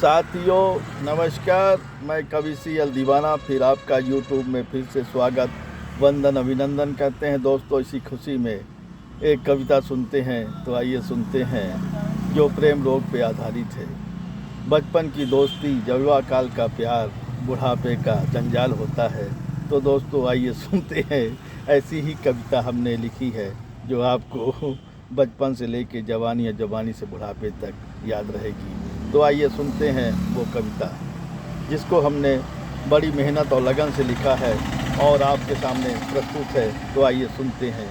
साथियों नमस्कार, मैं कवि CL दीवाना फिर आपका यूट्यूब में फिर से स्वागत वंदन अभिनंदन करते हैं। दोस्तों, इसी खुशी में एक कविता सुनते हैं। तो आइए सुनते हैं, जो प्रेम रोग पे आधारित है। बचपन की दोस्ती, जवां काल का प्यार, बुढ़ापे का जंजाल होता है। तो दोस्तों आइए सुनते हैं, ऐसी ही कविता हमने लिखी है जो आपको बचपन से लेके जवानी या जवानी से बुढ़ापे तक याद रहेगी। तो आइए सुनते हैं वो कविता, जिसको हमने बड़ी मेहनत और लगन से लिखा है और आपके सामने प्रस्तुत है। तो आइए सुनते हैं।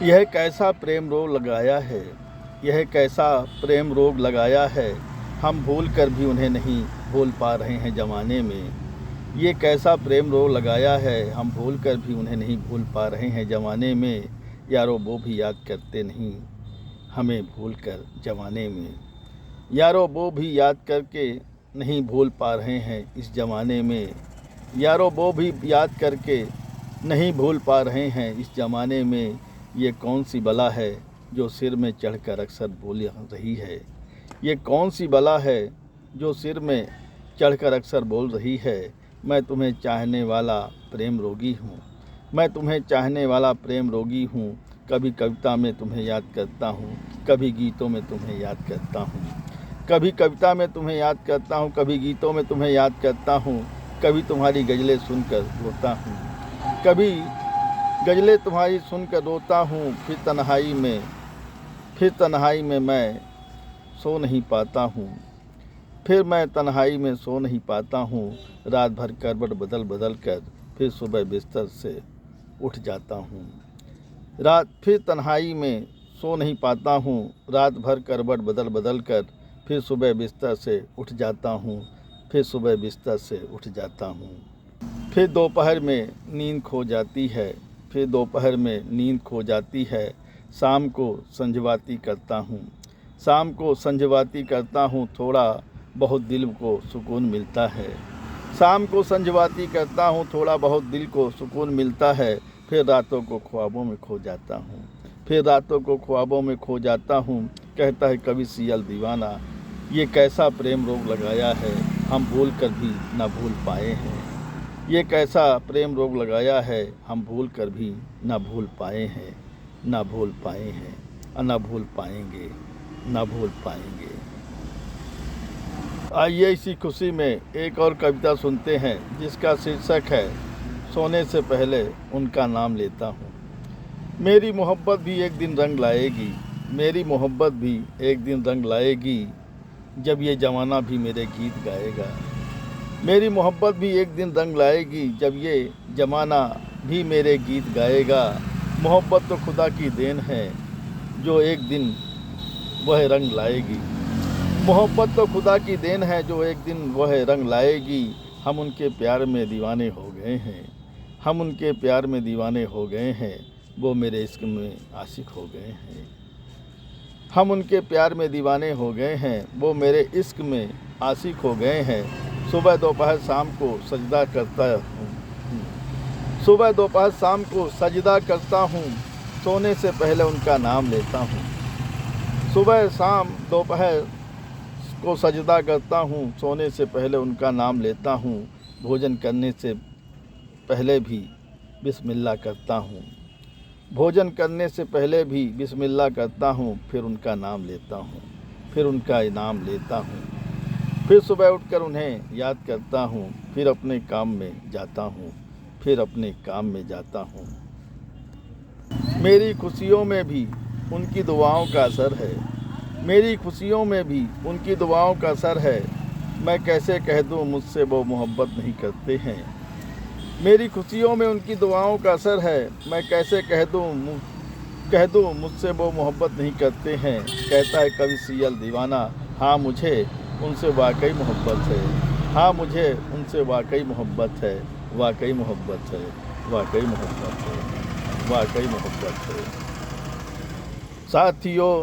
यह कैसा प्रेम रोग लगाया है, यह कैसा प्रेम रोग लगाया है, हम भूल कर भी उन्हें नहीं भूल पा रहे हैं ज़माने में। ये कैसा प्रेम रोग लगाया है, हम भूल कर भी उन्हें नहीं भूल पा रहे हैं ज़माने में। यारो वो भी याद करते नहीं हमें भूल कर ज़माने में। यारो वो भी याद करके नहीं भूल पा रहे हैं इस ज़माने में। यारो वो भी याद करके नहीं भूल पा रहे हैं इस ज़माने में। ये कौन सी बला है जो सिर में चढ़कर अक्सर बोल रही है। ये कौन सी बला है जो सिर में चढ़कर अक्सर बोल रही है। मैं तुम्हें चाहने वाला प्रेम रोगी हूँ, मैं तुम्हें चाहने वाला प्रेम रोगी हूँ। कभी कविता में तुम्हें याद करता हूँ, कभी गीतों में तुम्हें याद करता हूँ। कभी कविता में तुम्हें याद करता हूँ, कभी गीतों में तुम्हें याद करता हूँ। कभी तुम्हारी गज़लें सुनकर रोता हूँ, कभी गज़लें तुम्हारी सुनकर रोता हूँ। फिर तन्हाई में मैं सो नहीं पाता हूँ, फिर मैं तन्हाई में सो नहीं पाता हूँ। रात भर करवट बदल बदल कर फिर सुबह बिस्तर से उठ जाता हूँ। फिर तन्हाई में सो नहीं पाता हूँ, रात भर करवट बदल बदल कर फिर सुबह बिस्तर से उठ जाता हूँ, फिर सुबह बिस्तर से उठ जाता हूँ। फिर दोपहर में नींद खो जाती है, फिर दोपहर में नींद खो जाती है। शाम को संझवाती करता हूँ, शाम को संझवाती करता हूँ। थोड़ा बहुत दिल को सुकून मिलता है, शाम को संझवाती करता हूँ। थोड़ा बहुत दिल को सुकून मिलता है। फिर रातों को ख्वाबों में खो जाता हूँ, फिर रातों को ख्वाबों में खो जाता हूँ। कहता है कवि CL दीवाना, ये कैसा प्रेम रोग लगाया है, हम भूल कर भी ना भूल पाए हैं। ये कैसा प्रेम रोग लगाया है, हम भूल कर भी ना भूल पाए हैं, ना भूल पाए हैं और ना भूल पाएंगे, ना भूल पाएंगे। आइए इसी खुशी में एक और कविता सुनते हैं, जिसका शीर्षक है सोने से पहले उनका नाम लेता हूँ। मेरी मोहब्बत भी एक दिन रंग लाएगी, मेरी मोहब्बत भी एक दिन रंग लाएगी, जब ये ज़माना भी मेरे गीत गाएगा। मेरी मोहब्बत भी एक दिन रंग लाएगी, जब ये ज़माना भी मेरे गीत गाएगा। मोहब्बत तो खुदा की देन है, जो एक दिन वह रंग लाएगी। मोहब्बत तो खुदा की देन है, जो एक दिन वह रंग लाएगी। हम उनके प्यार में दीवाने हो गए हैं, हम उनके प्यार में दीवाने हो गए हैं, वो मेरे इश्क में आशिक हो गए हैं। हम उनके प्यार में दीवाने हो गए हैं, वो मेरे इश्क में आशिक हो गए हैं। सुबह दोपहर शाम को सजदा करता हूँ, सुबह दोपहर शाम को सजदा करता हूँ, सोने से पहले उनका नाम लेता हूँ। सुबह शाम दोपहर को सजदा करता हूँ, सोने से पहले उनका नाम लेता हूँ। भोजन करने से पहले भी बिस्मिल्लाह करता हूँ, भोजन करने से पहले भी बिस्मिल्लाह करता हूँ। फिर उनका नाम लेता हूँ, फिर उनका इनाम लेता हूँ। फिर सुबह उठकर उन्हें याद करता हूँ, फिर अपने काम में जाता हूँ, फिर अपने काम में जाता हूँ। मेरी खुशियों में भी उनकी दुआओं का असर है, मेरी खुशियों में भी उनकी दुआओं का असर है। मैं कैसे कह दूँ मुझसे वो मोहब्बत नहीं करते हैं। मेरी खुशियों में उनकी दुआओं का असर है, मैं कैसे कह दूँ मुझसे वो मोहब्बत नहीं करते हैं। कहता है कवि CL दीवाना, हाँ मुझे उनसे वाकई मोहब्बत है, हाँ मुझे उनसे वाकई मोहब्बत है, वाकई मोहब्बत है, वाकई मोहब्बत है, वाकई मोहब्बत है। साथियों,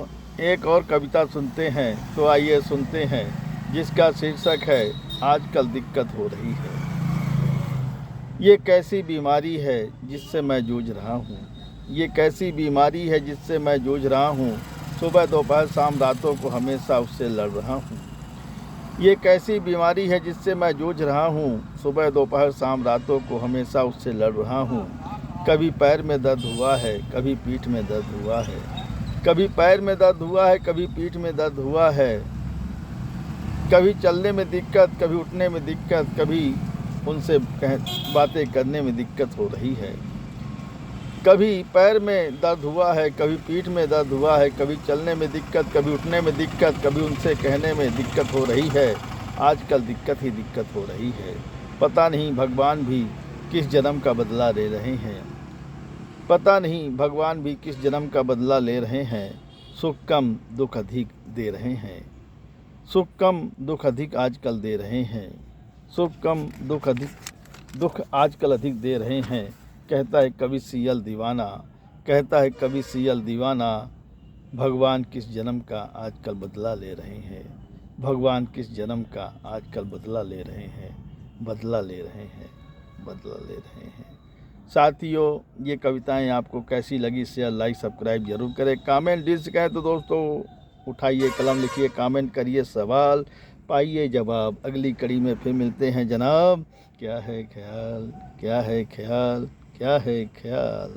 एक और कविता सुनते हैं। तो आइए सुनते हैं, जिसका शीर्षक है आजकल दिक्कत हो रही है। ये कैसी बीमारी है जिससे मैं जूझ रहा हूँ, ये कैसी बीमारी है जिससे मैं जूझ रहा हूँ। सुबह दोपहर शाम रातों को हमेशा उससे लड़ रहा हूँ। ये कैसी बीमारी है जिससे मैं जूझ रहा हूँ। सुबह दोपहर शाम रातों को हमेशा उससे लड़ रहा हूँ। कभी पैर में दर्द हुआ है, कभी पीठ में दर्द हुआ है, कभी पैर में दर्द हुआ है, कभी पीठ में दर्द हुआ है, कभी चलने में दिक्कत, कभी उठने में दिक्कत, कभी उनसे बातें करने में दिक्कत हो रही है। कभी पैर में दर्द हुआ है, कभी पीठ में दर्द हुआ है, कभी चलने में दिक्कत, कभी उठने में दिक्कत, कभी उनसे कहने में दिक्कत हो रही है। आजकल दिक्कत ही दिक्कत हो रही है। पता नहीं भगवान भी किस जन्म का बदला ले रहे हैं। पता नहीं भगवान भी किस जन्म का बदला ले रहे हैं। सुख कम दुख अधिक दे रहे हैं। सुख कम दुख अधिक आजकल दे रहे हैं। सुख कम दुख आजकल अधिक दे रहे हैं। कहता है कवि सियल दीवाना, कहता है कवि सियल दीवाना, भगवान किस जन्म का आजकल बदला ले रहे हैं। भगवान किस जन्म का आजकल बदला ले रहे हैं। बदला ले रहे हैं, बदला ले रहे हैं। साथियों, ये कविताएं आपको कैसी लगी शेयर लाइक सब्सक्राइब जरूर करें। कमेंट दिल से कहें तो दोस्तों उठाइए कलम, लिखिए, कमेंट करिए, सवाल पाइए जवाब। अगली कड़ी में फिर मिलते हैं जनाब। क्या है ख्याल, क्या है ख्याल, क्या है ख्याल।